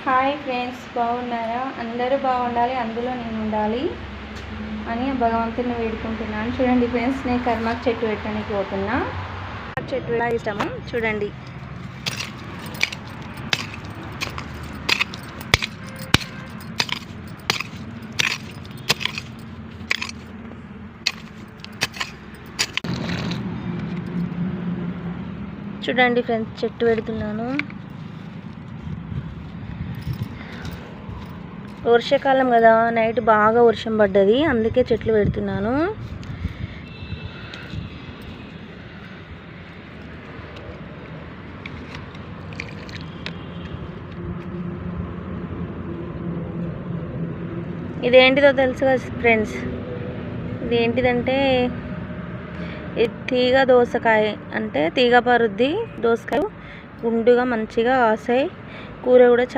Hi friends, బాగున్నారా? అందరూ బాగుండాలి, అందులో నేను ఉండాలి అని భగవంతుని వేడుకుంటున్నాను. చూడండి ఫ్రెండ్స్, నేను కర్మాకు చెట్టు పెట్టడానికి పోతున్నా. చెట్టు ఎలా ఇష్టము చూడండి. చూడండి ఫ్రెండ్స్, చెట్టు పెడుతున్నాను. వర్షాకాలం కదా, నైట్ బాగా వర్షం పడ్డది, అందుకే చెట్లు పెడుతున్నాను. ఇదేంటిదో తెలుసు కదా ఫ్రెండ్స్, ఇదేంటిదంటే తీగ దోసకాయ, అంటే తీగ పరుద్ది దోసకాయ, గుండుగా మంచిగా కాసాయి. కూర కూడా